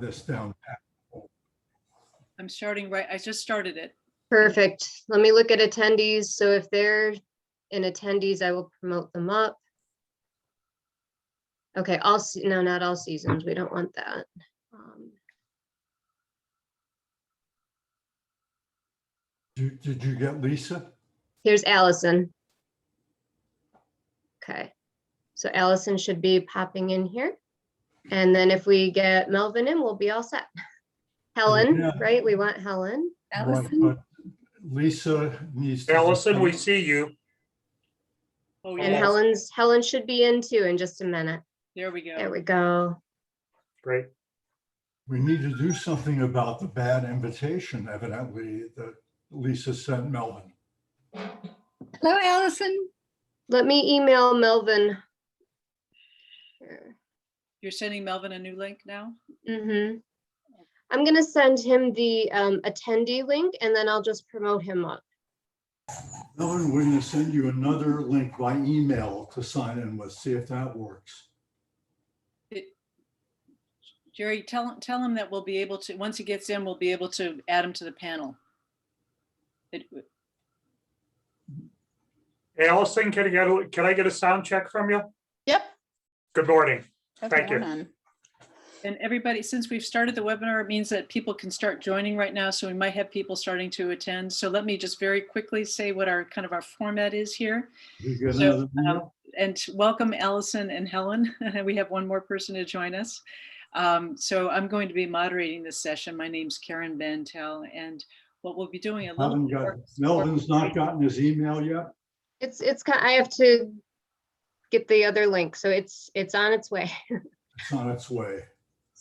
this down. I'm starting right, I just started it. Perfect. Let me look at attendees. So if they're in attendees, I will promote them up. Okay, no, not all seasons. We don't want that. Did you get Lisa? Here's Allison. Okay, so Allison should be popping in here. And then if we get Melvin in, we'll be all set. Helen, Yeah. right? We want Helen. Right, but Lisa needs to. Allison, we see you. Oh, And yeah, Helen should be in too in just a minute. there we go. There we go. Great. We need to do something about the bad invitation, evidently, that Lisa sent Melvin. Hello, Allison. Let me email Melvin. You're sending Melvin a new link now? Mm-hmm. I'm gonna send him the attendee link and then I'll just promote him up. Melvin, we're going to send you another link by email to sign in with, see if that works. Jerry, tell him that we'll be able to, once he gets in, we'll be able to add him to the panel. Allison, can I get a sound check from you? Yep. Good morning. Okay, Thank you. hold on. And everybody, since we've started the webinar, it means that people can start joining right now. So we might have people starting to attend. So let me just very quickly say what our kind of our format is here. You get So, another email? And welcome Allison and Helen. We have one more person to join us. So I'm going to be moderating this session. My name's Karen Bantel, and what we'll be doing a little bit more. Melvin's not gotten his email yet? I have to get the other link, so it's on its way. It's on its way.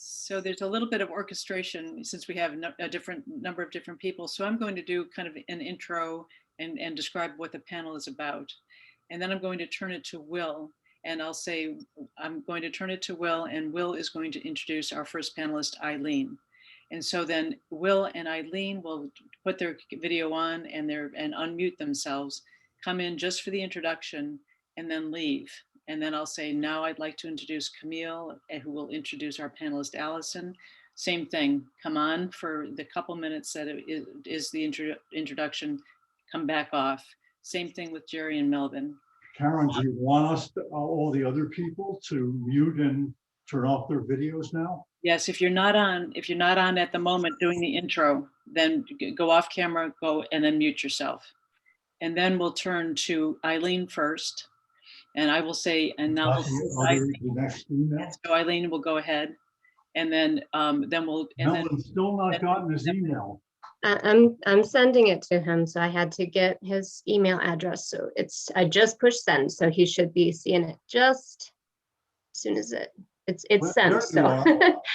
So there's a little bit of orchestration since we have a different number of different people. So I'm going to do kind of an intro and describe what the panel is about. And then I'm going to turn it to Will. And I'll say, I'm going to turn it to Will, and Will is going to introduce our first panelist, Eileen. And so then Will and Eileen will put their video on and unmute themselves, come in just for the introduction, and then leave. And then I'll say, now I'd like to introduce Camille, who will introduce our panelist, Allison. Same thing, come on for the couple minutes that it is the introduction, come back off. Same thing with Jerry and Melvin. Karen, do you want us, all the other people, to mute and turn off their videos now? Yes, if you're not on at the moment doing the intro, then go off camera, go and then mute yourself. And then we'll turn to Eileen first. And I will say, and now The next email? so Eileen will go ahead, and then we'll. Melvin's still not gotten his email. I'm sending it to him, so I had to get his email address. So I just pushed send, so he should be seeing it just as soon as it's Well, sent. there So you are.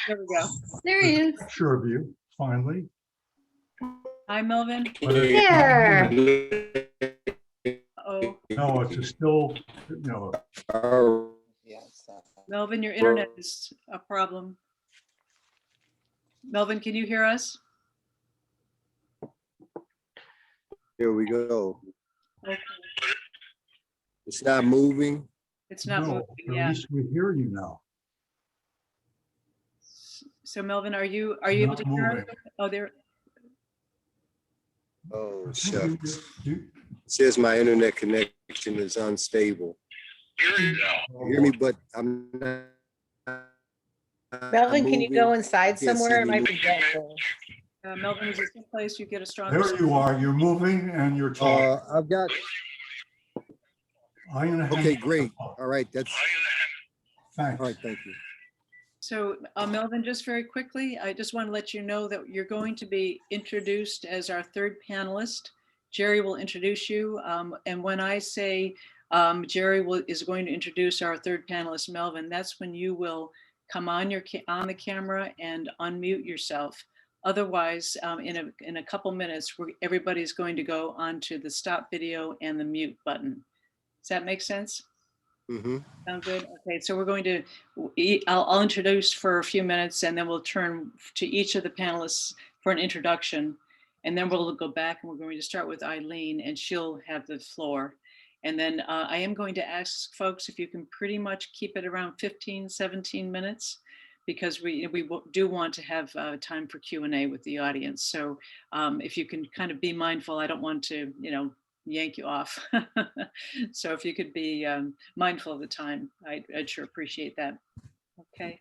There we go. There he is. Picture of you, finally. Hi, Melvin. there. Oh, No, it's still, you know, Melvin, your internet is a problem. Melvin, can you hear us? Here we go. Okay. It's not moving. It's not no, moving. at Yeah. least we hear you now. So Melvin, are you able Not to hear us? moving. Oh, there. Oh, You- shucks. you- It says my internet connection is unstable. You hear me, but I'm not. Melvin, can you go moving. inside Can't see somewhere? It me might be better. Melvin, is this a place you get a strong? There you are, you're moving and you're talking. I've got, I'm gonna hang okay, up. great. All right, that's, Thanks. all right, thank you. So Melvin, just very quickly, I just want to let you know that you're going to be introduced as our third panelist. Jerry will introduce you. And when I say Jerry is going to introduce our third panelist, Melvin, that's when you will come on the camera and unmute yourself. Otherwise, in a couple minutes, everybody's going to go onto the stop video and the mute button. Does that make sense? Mm-hmm. Sound good? Okay, so we're going to, I'll introduce for a few minutes and then we'll turn to each of the panelists for an introduction. And then we'll go back and we're going to start with Eileen and she'll have the floor. And then I am going to ask folks if you can pretty much keep it around 15, 17 minutes, because do want to have time for Q&A with the audience. So if you can kind of be mindful, I don't want to, yank you off. So if you could be mindful of the time, I'd sure appreciate that. Okay.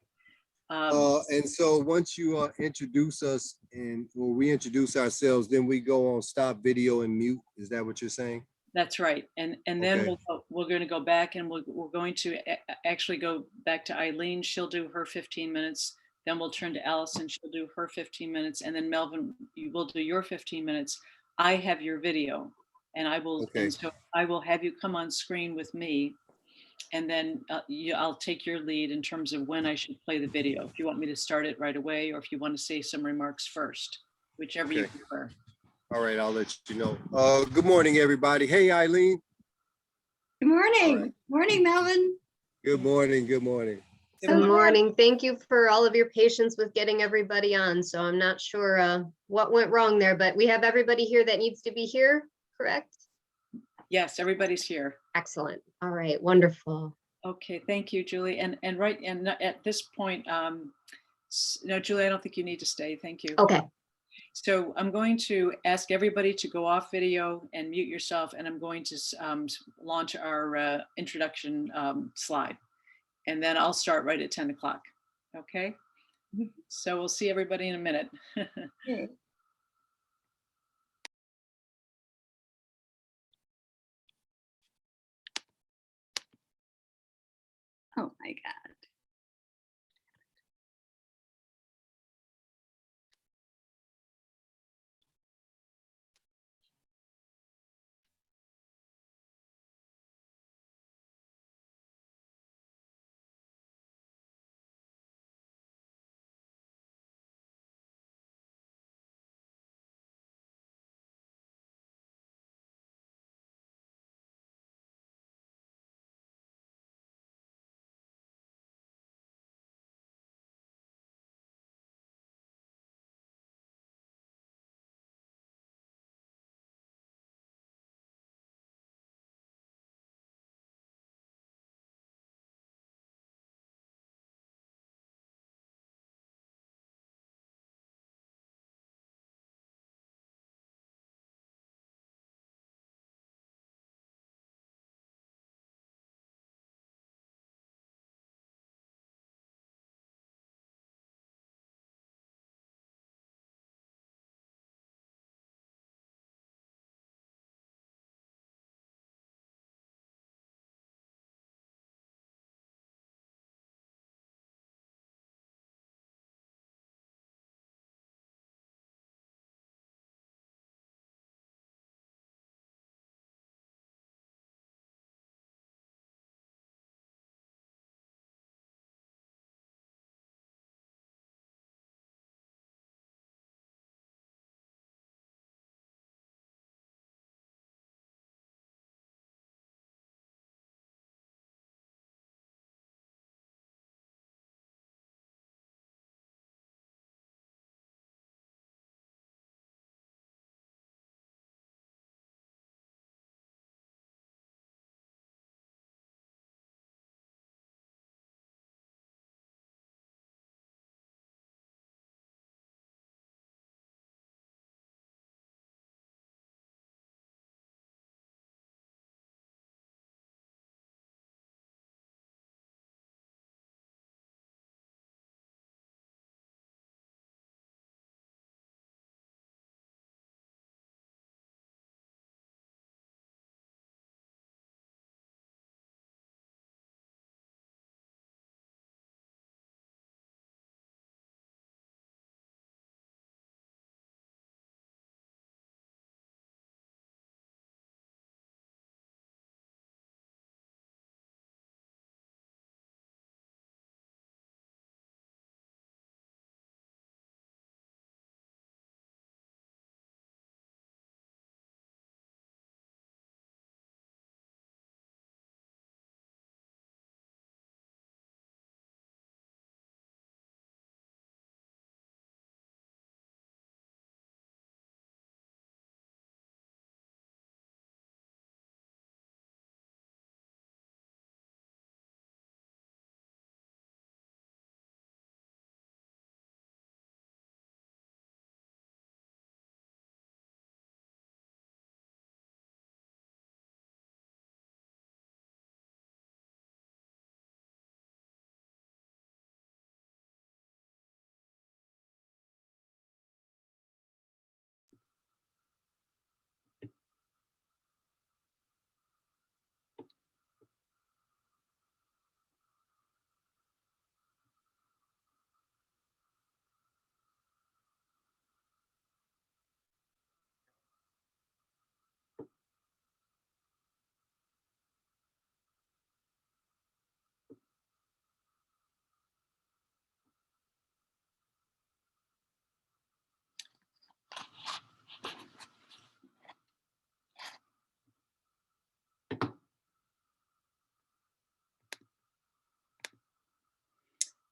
And so once you introduce us and when we introduce ourselves, then we go on stop video and mute. Is that what you're saying? That's right. And then Okay. we're going to go back and we're going to actually go back to Eileen. She'll do her 15 minutes. Then we'll turn to Allison. She'll do her 15 minutes. And then Melvin, you will do your 15 minutes. I have your video and I will, Okay. and so I will have you come on screen with me. And then I'll take your lead in terms of when I should play the video. If you want me to start it right away, or if you want to say some remarks first, whichever you Okay. prefer. All right, I'll let you know. Good morning, everybody. Hey, Eileen. Good morning. All right. Morning, Melvin. Good morning. Good morning. Good morning. Thank you for all of your patience with getting everybody on. So I'm not sure what went wrong there, but we have everybody here that needs to be here, correct? Yes, everybody's here. Excellent. All right, wonderful. Okay, thank you, Julie. And at this point, no, Julie, I don't think you need to stay. Thank you. Okay. So I'm going to ask everybody to go off video and mute yourself, and I'm going to launch our introduction slide, and then I'll start right at 10 o'clock. Okay. So we'll see everybody in a minute. Okay. Oh my God.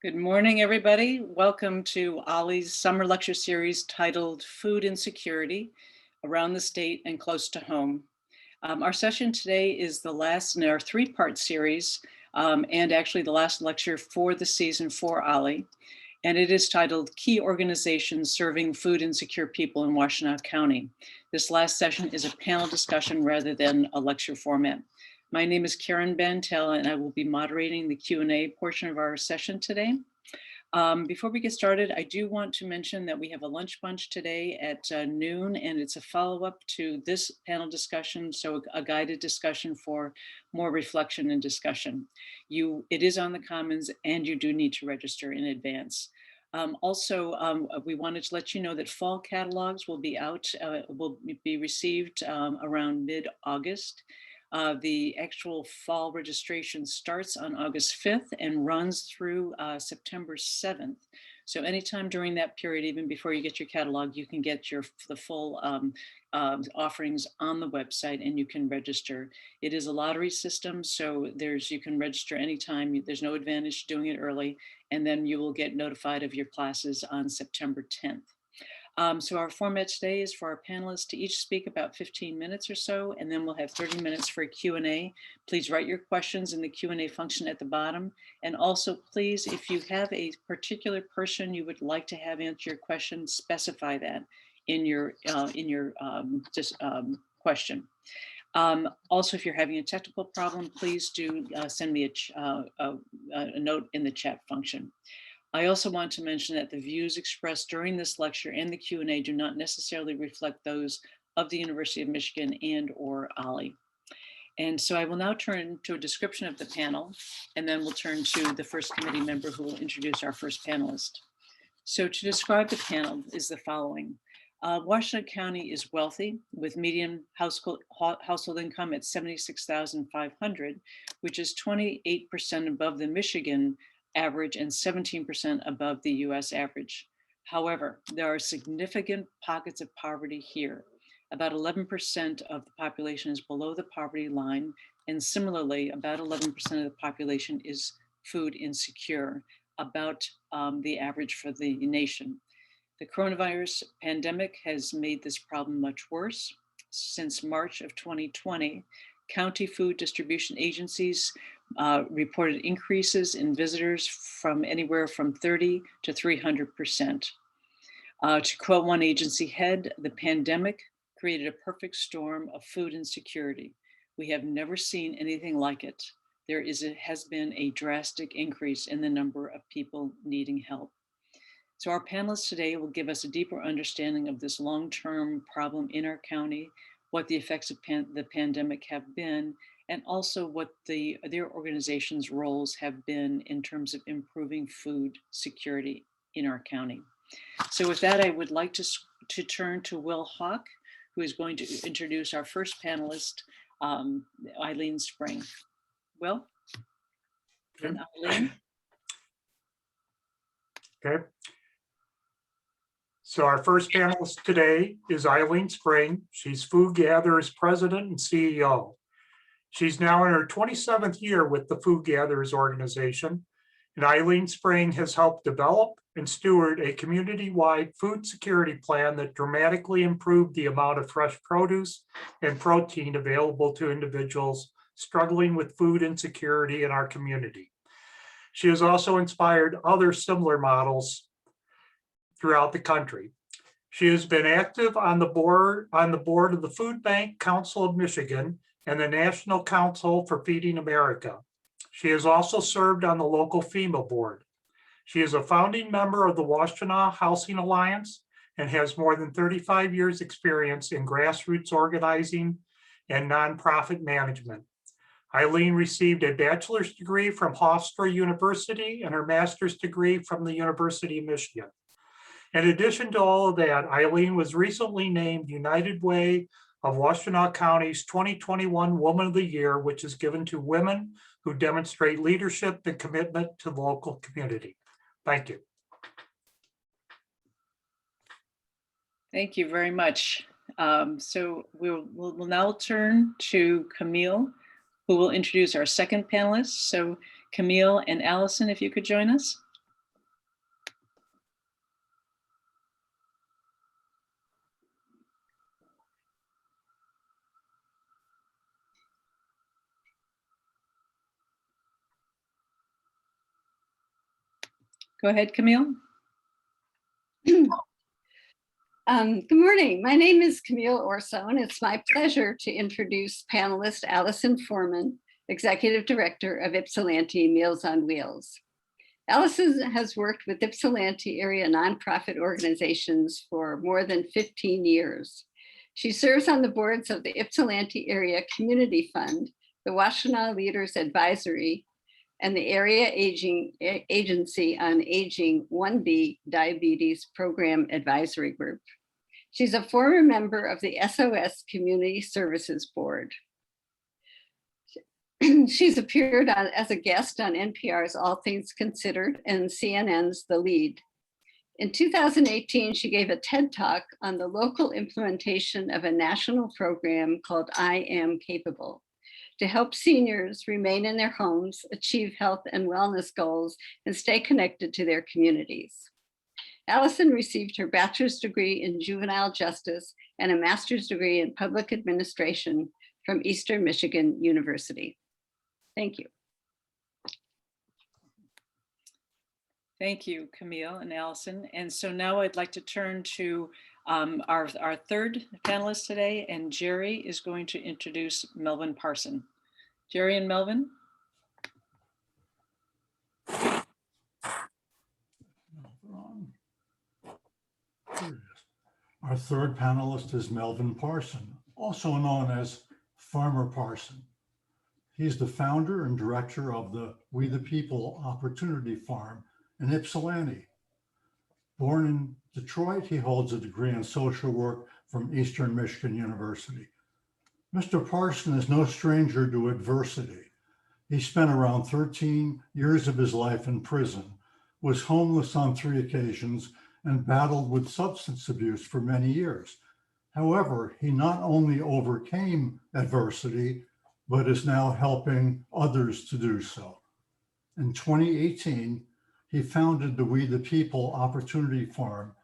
Good morning, everybody. Welcome to Ollie's summer lecture series titled Food Insecurity Around the State and Close to Home. Our session today is the last in our three-part series and actually the last lecture for the season for Ollie. And it is titled Key Organizations Serving Food Insecure People in Washtenaw County. This last session is a panel discussion rather than a lecture format. My name is Karen Bantel, and I will be moderating the Q&A portion of our session today. Before we get started, I do want to mention that we have a lunch bunch today at noon, and it's a follow-up to this panel discussion, so a guided discussion for more reflection and discussion. It is on the Commons, and you do need to register in advance. We wanted to let you know that fall catalogs will be out, will be received around mid-August. The actual fall registration starts on August 5th and runs through September 7th. So anytime during that period, even before you get your catalog, you can get the full offerings on the website and you can register. It is a lottery system, so you can register anytime. There's no advantage to doing it early, and then you will get notified of your classes on September 10th. So our format today is for our panelists to each speak about 15 minutes or so, and then we'll have 30 minutes for a Q&A. Please write your questions in the Q&A function at the bottom. And also, please, if you have a particular person you would like to have answer your question, specify that in your question. Also, if you're having a technical problem, please do send me a note in the chat function. I also want to mention that the views expressed during this lecture and the Q&A do not necessarily reflect those of the University of Michigan and/or Ollie. And so I will now turn to a description of the panel, and then we'll turn to the first committee member who will introduce our first panelist. So to describe the panel is the following. Washtenaw County is wealthy with median household income at $76,500, which is 28% above the Michigan average and 17% above the US average. However, there are significant pockets of poverty here. About 11% of the population is below the poverty line, and similarly, about 11% of the population is food insecure, about the average for the nation. The coronavirus pandemic has made this problem much worse. Since March of 2020, county food distribution agencies reported increases in visitors from anywhere from 30 to 300%. To quote one agency head, the pandemic created a perfect storm of food insecurity. We have never seen anything like it. There has been a drastic increase in the number of people needing help. So our panelists today will give us a deeper understanding of this long-term problem in our county, what the effects of the pandemic have been, and also what their organization's roles have been in terms of improving food security in our county. So with that, I would like to turn to Will Hawk, who is going to introduce our first panelist, Eileen Spring. Will? And Eileen? Okay. So our first panelist today is Eileen Spring. She's Food Gatherers President and CEO. She's now in her 27th year with the Food Gatherers organization, and Eileen Spring has helped develop and steward a community-wide food security plan that dramatically improved the amount of fresh produce and protein available to individuals struggling with food insecurity in our community. She has also inspired other similar models throughout the country. She has been active on the board of the Food Bank Council of Michigan and the National Council for Feeding America. She has also served on the local FEMA board. She is a founding member of the Washtenaw Housing Alliance and has more than 35 years experience in grassroots organizing and nonprofit management. Eileen received a bachelor's degree from Hofstra University and her master's degree from the University of Michigan. In addition to all of that, Eileen was recently named United Way of Washtenaw County's 2021 Woman of the Year, which is given to women who demonstrate leadership and commitment to the local community. Thank you. Thank you very much. So we'll now turn to Camille, who will introduce our second panelist. So Camille and Allison, if you could join us. Go ahead, Camille. Good morning. My name is Camille Orso, and it's my pleasure to introduce panelist Allison Foreman, Executive Director of Ypsilanti Meals on Wheels. Allison has worked with Ypsilanti area nonprofit organizations for more than 15 years. She serves on the boards of the Ypsilanti Area Community Fund, the Washtenaw Leaders Advisory, and the Area Agency on Aging 1B Diabetes Program Advisory Group. She's a former member of the SOS Community Services Board. She's appeared as a guest on NPR's All Things Considered and CNN's The Lead. In 2018, she gave a TED Talk on the local implementation of a national program called I Am Capable to help seniors remain in their homes, achieve health and wellness goals, and stay connected to their communities. Allison received her bachelor's degree in juvenile justice and a master's degree in public administration from Eastern Michigan University. Thank you. Thank you, Camille and Allison. And so now I'd like to turn to our third panelist today, and Jerry is going to introduce Melvin Parson. Jerry and Melvin. Our third panelist is Melvin Parson, also known as Farmer Parson. He's the founder and director of the We the People Opportunity Farm in Ypsilanti. Born in Detroit, he holds a degree in social work from Eastern Michigan University. Mr. Parson is no stranger to adversity. He spent around 13 years of his life in prison, was homeless on 3 occasions, and battled with substance abuse for many years. However, he not only overcame adversity, but is now helping others to do so. In 2018, he founded the We the People Opportunity Farm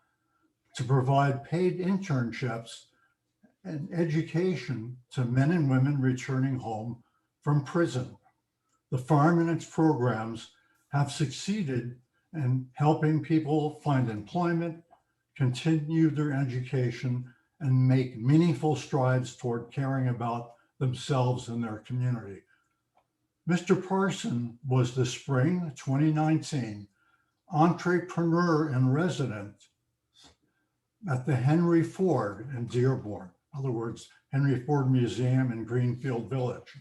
to provide paid internships and education to men and women returning home from prison. The farm and its programs have succeeded in helping people find employment, continue their education, and make meaningful strides toward caring about themselves and their community. Mr. Parson was the spring 2019 entrepreneur in residence at the Henry Ford in Dearborn, in other words, Henry Ford Museum in Greenfield Village,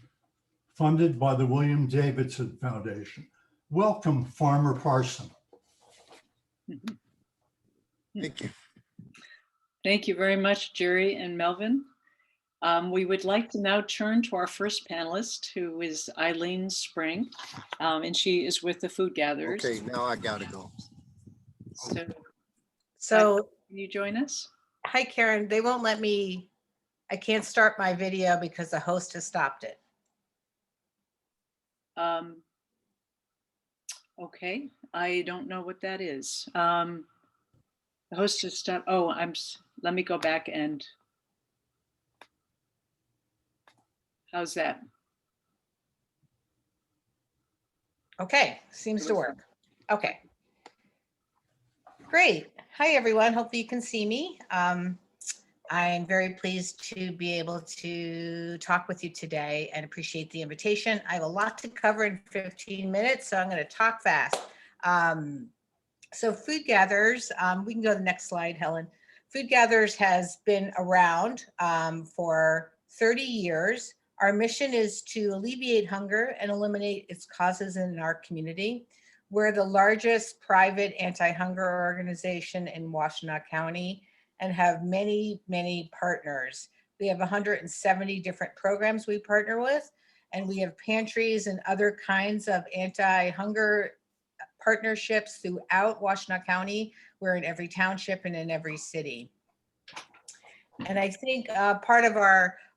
funded by the William Davidson Foundation. Welcome, Farmer Parson. Thank you. Thank you very much, Jerry and Melvin. We would like to now turn to our first panelist, who is Eileen Spring, and she is with the Food Gatherers. Okay, now I gotta go. So can you join us? Hi, Karen. They won't let me, I can't start my video because the host has stopped it. Okay, I don't know what that is. The host has stopped. Oh, let me go back and. How's that? Okay, seems to work. Okay. Great. Hi, everyone. Hopefully you can see me. I am very pleased to be able to talk with you today and appreciate the invitation. I have a lot to cover in 15 minutes, so I'm going to talk fast. So Food Gatherers, we can go to the next slide, Helen. Food Gatherers has been around for 30 years. Our mission is to alleviate hunger and eliminate its causes in our community. We're the largest private anti-hunger organization in Washtenaw County and have many, many partners. We have 170 different programs we partner with, and we have pantries and other kinds of anti-hunger partnerships throughout Washtenaw County. We're in every township and in every city. And I think part of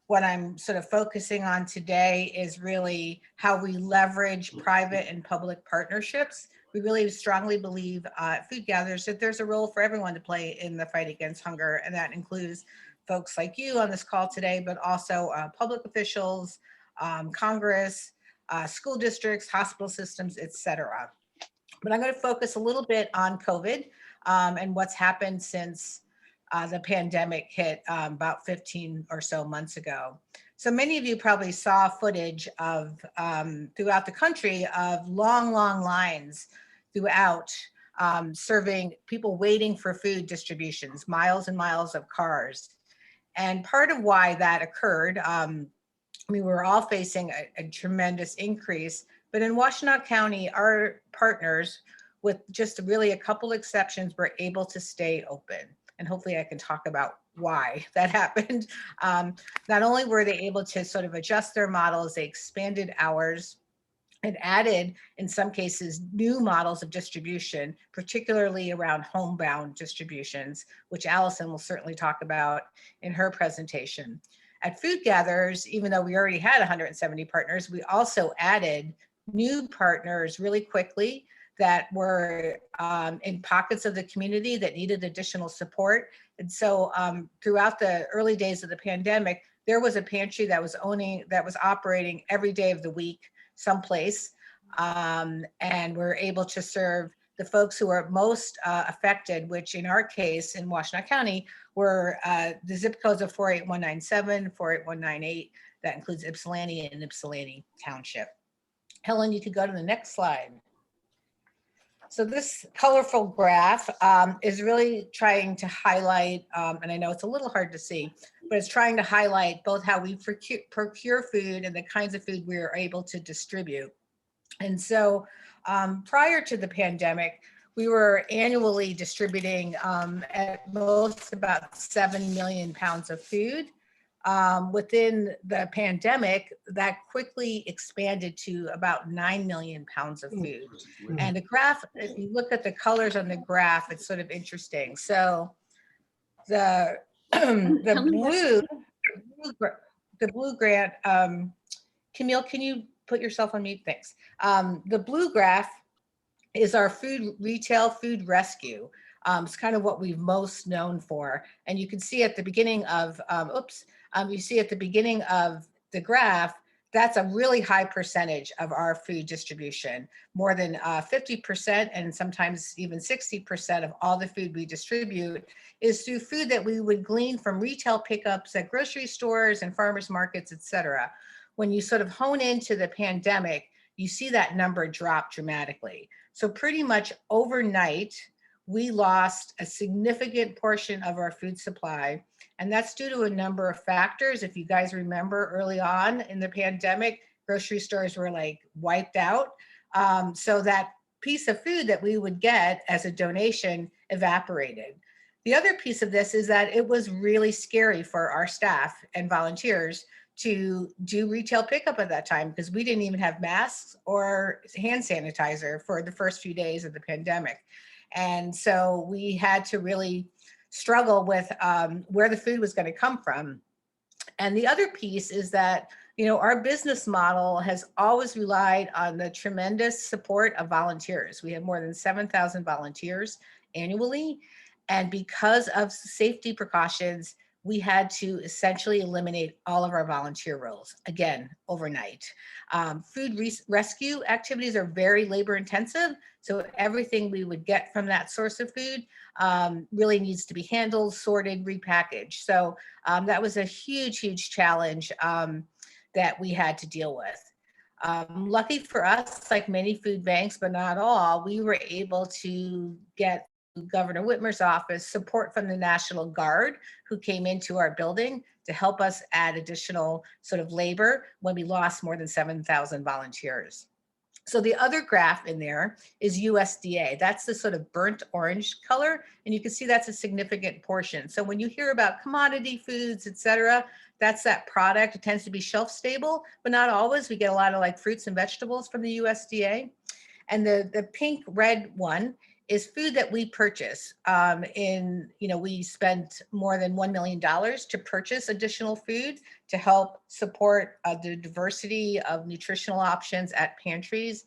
what I'm sort of focusing on today is really how we leverage private and public partnerships. We really strongly believe at Food Gatherers that there's a role for everyone to play in the fight against hunger, and that includes folks like you on this call today, but also public officials, Congress, school districts, hospital systems, etc. But I'm going to focus a little bit on COVID and what's happened since the pandemic hit about 15 or so months ago. So many of you probably saw footage of throughout the country of long lines throughout serving people waiting for food distributions, miles and miles of cars. And part of why that occurred, we were all facing a tremendous increase, but in Washtenaw County, our partners, with just really a couple exceptions, were able to stay open. And hopefully I can talk about why that happened. Not only were they able to sort of adjust their models, they expanded hours and added, in some cases, new models of distribution, particularly around homebound distributions, which Allison will certainly talk about in her presentation. At Food Gatherers, even though we already had 170 partners, we also added new partners really quickly that were in pockets of the community that needed additional support. And so throughout the early days of the pandemic, there was a pantry that was operating every day of the week someplace. And we're able to serve the folks who are most affected, which in our case in Washtenaw County were the zip codes of 48197, 48198. That includes Ypsilanti and Ypsilanti Township. Helen, you could go to the next slide. So this colorful graph is really trying to highlight, and I know it's a little hard to see, but it's trying to highlight both how we procure food and the kinds of food we are able to distribute. And so prior to the pandemic, we were annually distributing at most about 7 million pounds of food. Within the pandemic, that quickly expanded to about 9 million pounds of food. And the graph, if you look at the colors on the graph, it's sort of interesting. So the the blue grant, Camille, can you put yourself on mute? Thanks. The blue graph is our retail food rescue. It's kind of what we've most known for. And you can see at the beginning of, you see at the beginning of the graph, that's a really high percentage of our food distribution. More than 50% and sometimes even 60% of all the food we distribute is through food that we would glean from retail pickups at grocery stores and farmers markets, et cetera. When you sort of hone into the pandemic, you see that number drop dramatically. So pretty much overnight, we lost a significant portion of our food supply. And that's due to a number of factors. If you guys remember early on in the pandemic, grocery stores were like wiped out. So that piece of food that we would get as a donation evaporated. The other piece of this is that it was really scary for our staff and volunteers to do retail pickup at that time because we didn't even have masks or hand sanitizer for the first few days of the pandemic. And so we had to really struggle with where the food was going to come from. And the other piece is that, you know, our business model has always relied on the tremendous support of volunteers. We have more than 7,000 volunteers annually. And because of safety precautions, we had to essentially eliminate all of our volunteer roles, again, overnight. Food rescue activities are very labor intensive. So everything we would get from that source of food really needs to be handled, sorted, repackaged. So that was a huge, huge challenge that we had to deal with. Lucky for us, like many food banks, but not all, we were able to get Governor Whitmer's office support from the National Guard, who came into our building to help us add additional sort of labor when we lost more than 7,000 volunteers. So the other graph in there is USDA. That's the sort of burnt orange color. And you can see that's a significant portion. So when you hear about commodity foods, et cetera, that's that product. It tends to be shelf stable, but not always. We get a lot of like fruits and vegetables from the USDA. And the pink red one is food that we purchase. We spent more than $1 million to purchase additional food to help support the diversity of nutritional options at pantries.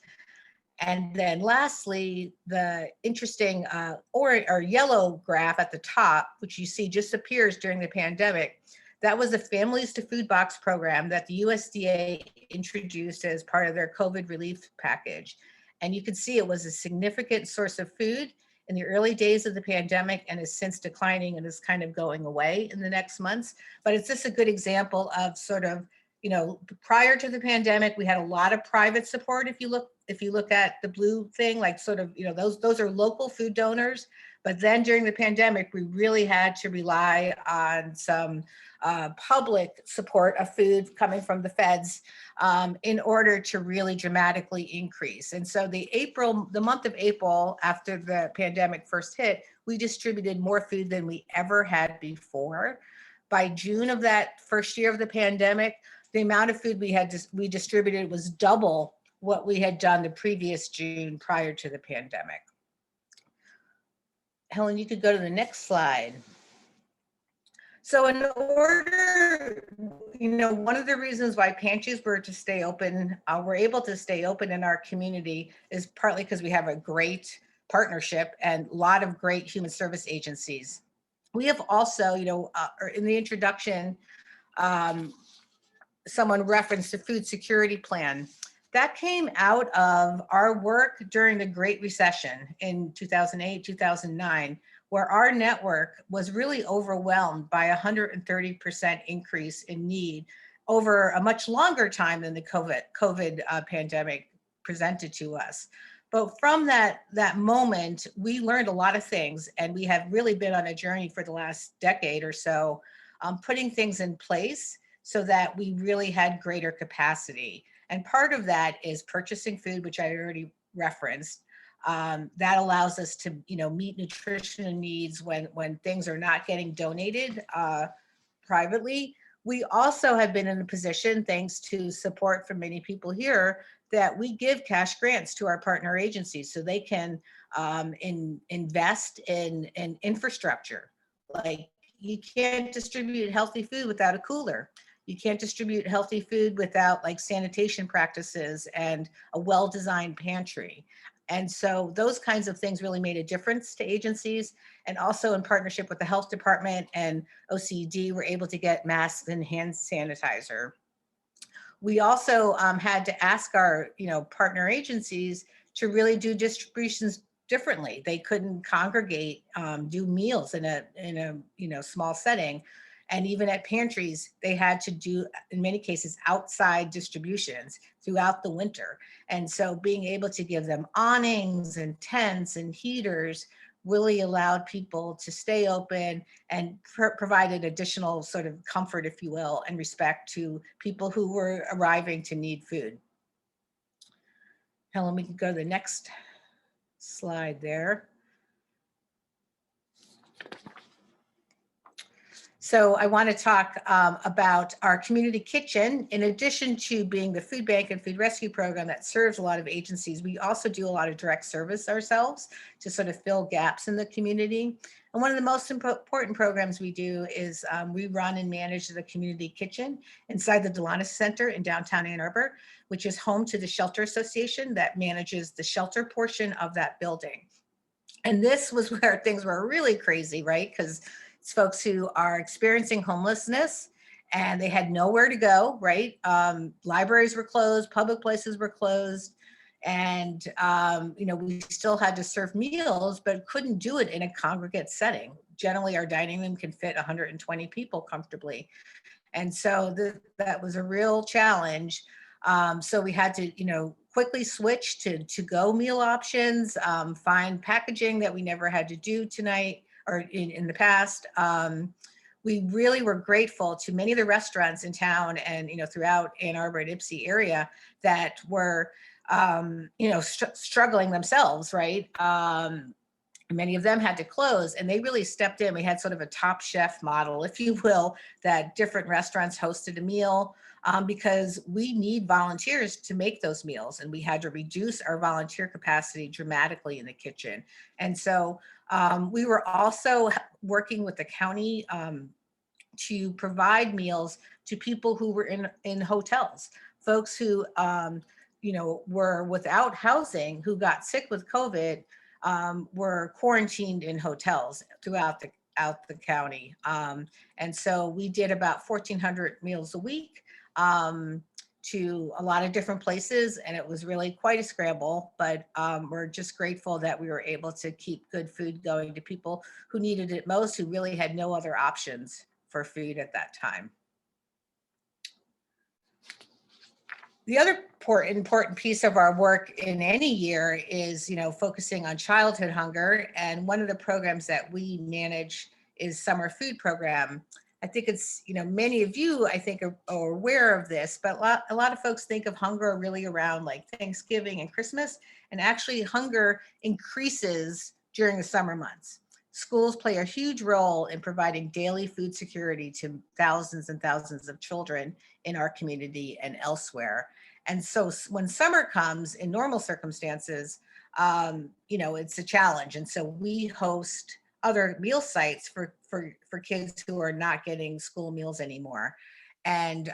And then lastly, the interesting or yellow graph at the top, which you see just appears during the pandemic, that was the Families to Food Box program that the USDA introduced as part of their COVID relief package. And you can see it was a significant source of food in the early days of the pandemic and is since declining and is kind of going away in the next months. But it's just a good example of sort of, you know, prior to the pandemic, we had a lot of private support. If you look at the blue thing, like sort of, you know, those are local food donors. But then during the pandemic, we really had to rely on some public support of food coming from the feds in order to really dramatically increase. And so the month of April, after the pandemic first hit, we distributed more food than we ever had before. By June of that first year of the pandemic, the amount of food we distributed was double what we had done the previous June prior to the pandemic. Helen, you could go to the next slide. So in order, you know, one of the reasons why pantries were to stay open, we're able to stay open in our community is partly because we have a great partnership and a lot of great human service agencies. We have also, you know, in the introduction, someone referenced the food security plan. That came out of our work during the Great Recession in 2008, 2009, where our network was really overwhelmed by 130% increase in need over a much longer time than the COVID pandemic presented to us. But from that moment, we learned a lot of things, and we have really been on a journey for the last decade or so, putting things in place so that we really had greater capacity. And part of that is purchasing food, which I already referenced. That allows us to, you know, meet nutritional needs when things are not getting donated privately. We also have been in a position, thanks to support from many people here, that we give cash grants to our partner agencies so they can invest in infrastructure. Like, you can't distribute healthy food without a cooler. You can't distribute healthy food without like sanitation practices and a well-designed pantry. And so those kinds of things really made a difference to agencies. And also in partnership with the health department and OCD, we're able to get masks and hand sanitizer. We also had to ask our, you know, partner agencies to really do distributions differently. They couldn't congregate, do meals in a you know, small setting. And even at pantries, they had to do, in many cases, outside distributions throughout the winter. And so being able to give them awnings and tents and heaters really allowed people to stay open and provided additional sort of comfort, if you will, and respect to people who were arriving to need food. Helen, we can go to the next slide there. So I want to talk about our community kitchen. In addition to being the food bank and food rescue program that serves a lot of agencies, we also do a lot of direct service ourselves to sort of fill gaps in the community. And one of the most important programs we do is we run and manage the community kitchen inside the Delanus Center in downtown Ann Arbor, which is home to the Shelter Association that manages the shelter portion of that building. And this was where things were really crazy, right? Because it's folks who are experiencing homelessness and they had nowhere to go, right? Libraries were closed, public places were closed. And, you know, we still had to serve meals, but couldn't do it in a congregate setting. Generally, our dining room can fit 120 people comfortably. And so that was a real challenge. So we had to, you know, quickly switch to go meal options, find packaging that we never had to do tonight or in the past. We really were grateful to many of the restaurants in town and, you know, throughout Ann Arbor and Ypsi area that were, you know, struggling themselves, right? Many of them had to close and they really stepped in. We had sort of a Top Chef model, if you will, that different restaurants hosted a meal because we need volunteers to make those meals. And we had to reduce our volunteer capacity dramatically in the kitchen. And so we were also working with the county to provide meals to people who were in hotels, folks who, you know, were without housing, who got sick with COVID, were quarantined in hotels throughout the county. And so we did about 1,400 meals a week to a lot of different places, and it was really quite a scramble, but we're just grateful that we were able to keep good food going to people who needed it most, who really had no other options for food at that time. The other important piece of our work in any year is, focusing on childhood hunger. And one of the programs that we manage is summer food program. I think it's, many of you, I think, are aware of this, but a lot of folks think of hunger really around like Thanksgiving and Christmas. And actually hunger increases during the summer months. Schools play a huge role in providing daily food security to thousands and thousands of children in our community and elsewhere. And so when summer comes in normal circumstances, it's a challenge. And so we host other meal sites for kids who are not getting school meals anymore. And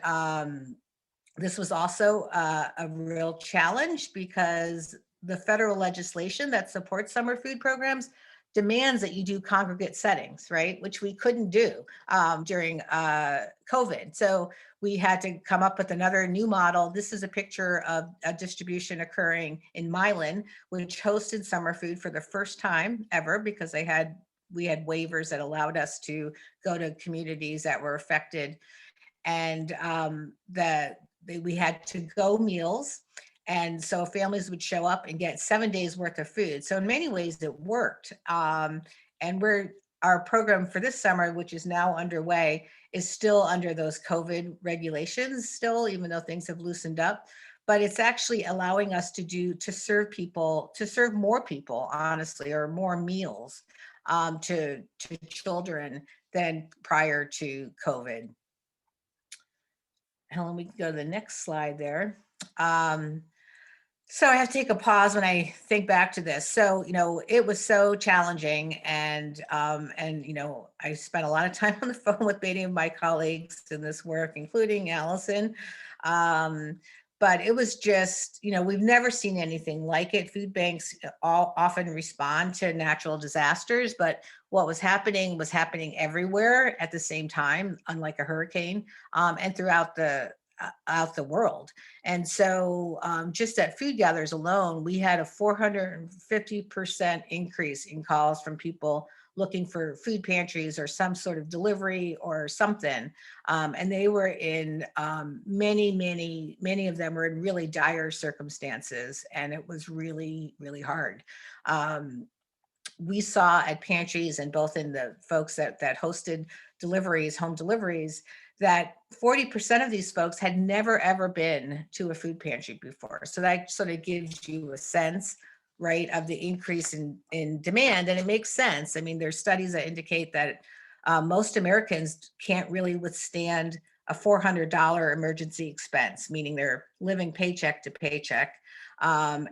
this was also a real challenge because the federal legislation that supports summer food programs demands that you do congregate settings, right? Which we couldn't do during COVID. So we had to come up with another new model. This is a picture of a distribution occurring in Milan, which hosted summer food for the first time ever because we had waivers that allowed us to go to communities that were affected. And we had to-go meals. And so families would show up and get 7 days worth of food. So in many ways it worked. And our program for this summer, which is now underway, is still under those COVID regulations still, even though things have loosened up. But it's actually allowing us to serve more people, honestly, or more meals to children than prior to COVID. Helen, we can go to the next slide there. So I have to take a pause when I think back to this. So, it was so challenging, and I spent a lot of time on the phone with many of my colleagues in this work, including Allison. But it was just, we've never seen anything like it. Food banks often respond to natural disasters, but what was happening everywhere at the same time, unlike a hurricane, and throughout the world. And so just at Food Gatherers alone, we had a 450% increase in calls from people looking for food pantries or some sort of delivery or something. And they were in many of them were in really dire circumstances. And it was really, really hard. We saw at pantries and both in the folks that hosted deliveries, home deliveries, that 40% of these folks had never, ever been to a food pantry before. So that sort of gives you a sense, right, of the increase in demand. And it makes sense. I mean, there's studies that indicate that most Americans can't really withstand a $400 emergency expense, meaning they're living paycheck to paycheck. The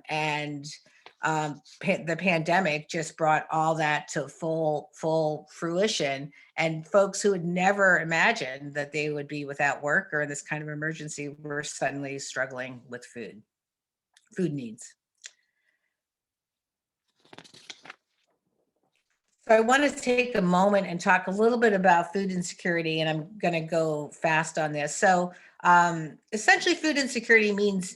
pandemic just brought all that to full fruition, and folks who had never imagined that they would be without work or this kind of emergency were suddenly struggling with food needs. So I want to take a moment and talk a little bit about food insecurity, and I'm going to go fast on this. So essentially food insecurity means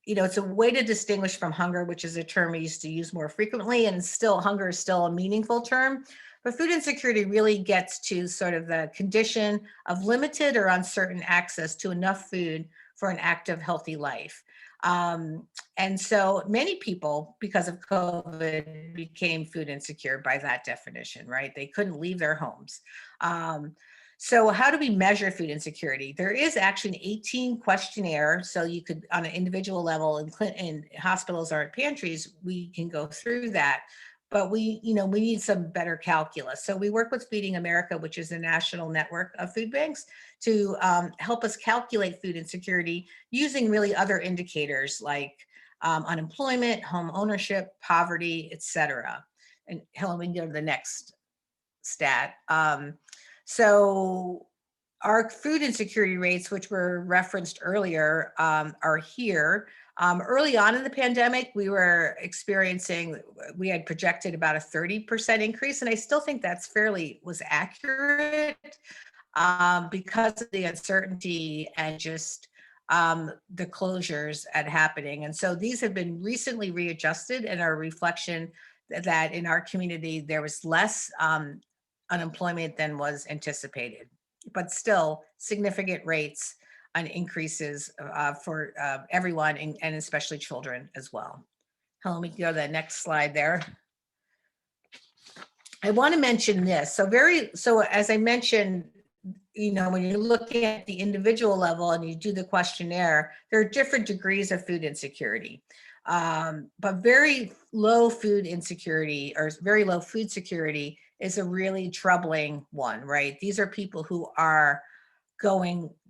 it's a way to distinguish from hunger, which is a term we used to use more frequently, and still hunger is still a meaningful term. But food insecurity really gets to sort of the condition of limited or uncertain access to enough food for an active, healthy life. And so many people, because of COVID, became food insecure by that definition, right? They couldn't leave their homes. So how do we measure food insecurity? There is actually an 18 questionnaire. So you could, on an individual level in hospitals or at pantries, we can go through that. But we need some better calculus. So we work with Feeding America, which is a national network of food banks, to help us calculate food insecurity using really other indicators like unemployment, home ownership, poverty, et cetera. And Helen, we can go to the next stat. So our food insecurity rates, which were referenced earlier, are here. Early on in the pandemic, we had projected about a 30% increase, and I still think that's was accurate because of the uncertainty and just the closures at happening. And so these have been recently readjusted and are a reflection that in our community, there was less unemployment than was anticipated, but still significant rates on increases for everyone and especially children as well. Let me go to the next slide there. I want to mention this. So as I mentioned, when you're looking at the individual level and you do the questionnaire, there are different degrees of food insecurity. But very low food insecurity or very low food security is a really troubling one, right? These are people who are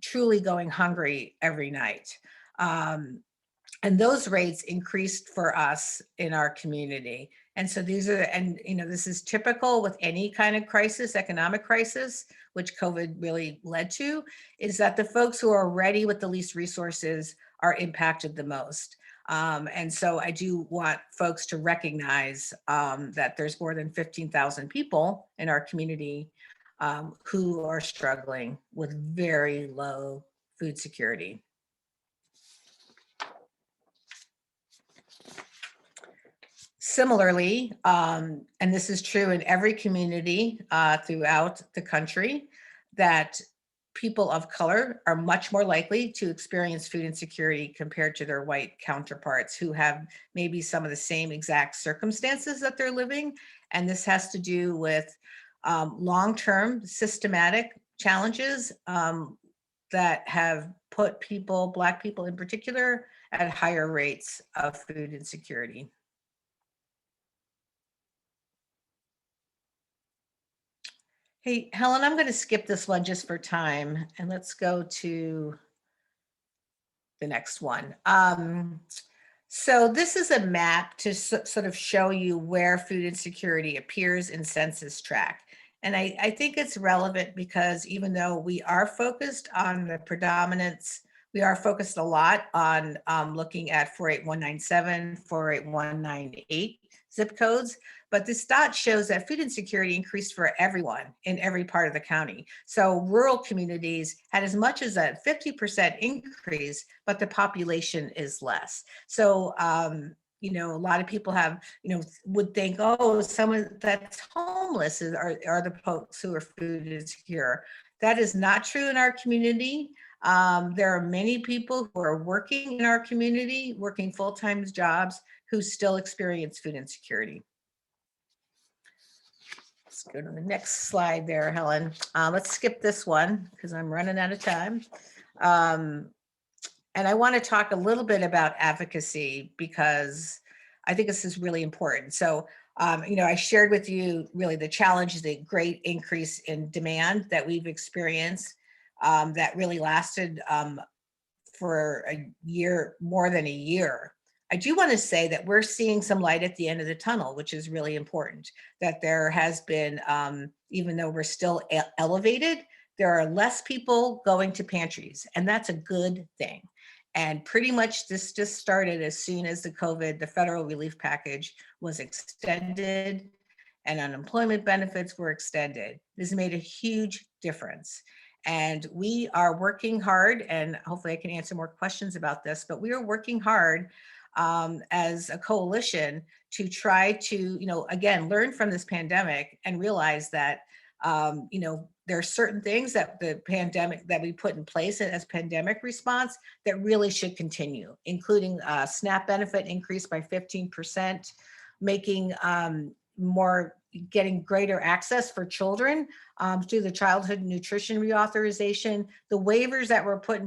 truly going hungry every night. And those rates increased for us in our community. And so this is typical with any kind of crisis, economic crisis, which COVID really led to, is that the folks who are already with the least resources are impacted the most. And so I do want folks to recognize that there's more than 15,000 people in our community who are struggling with very low food security. Similarly, and this is true in every community throughout the country, that people of color are much more likely to experience food insecurity compared to their white counterparts who have maybe some of the same exact circumstances that they're living. And this has to do with long-term systematic challenges that have put Black people in particular, at higher rates of food insecurity. Hey, Helen, I'm going to skip this one just for time, and let's go to the next one. So this is a map to sort of show you where food insecurity appears in census tract. And I think it's relevant because even though we are focused on the predominance, we are focused a lot on looking at 48197, 48198 zip codes. But this dot shows that food insecurity increased for everyone in every part of the county. So rural communities had as much as a 50% increase, but the population is less. So, a lot of people would think, oh, someone that's homeless are the folks who are food insecure. That is not true in our community. There are many people who are working in our community, working full-time jobs, who still experience food insecurity. Let's go to the next slide there, Helen. Let's skip this one because I'm running out of time. And I want to talk a little bit about advocacy because I think this is really important. So, I shared with you really the challenge, the great increase in demand that we've experienced that really lasted for a year, more than a year. I do want to say that we're seeing some light at the end of the tunnel, which is really important, that there has been, even though we're still elevated, there are less people going to pantries, and that's a good thing. And pretty much this just started as soon as the federal relief package was extended and unemployment benefits were extended. This made a huge difference. And we are working hard, and hopefully I can answer more questions about this, but we are working hard as a coalition to try to, again, learn from this pandemic and realize that, there are certain things that the pandemic that we put in place as pandemic response that really should continue, including SNAP benefit increase by 15%, making getting greater access for children through the childhood nutrition reauthorization, the waivers that were put in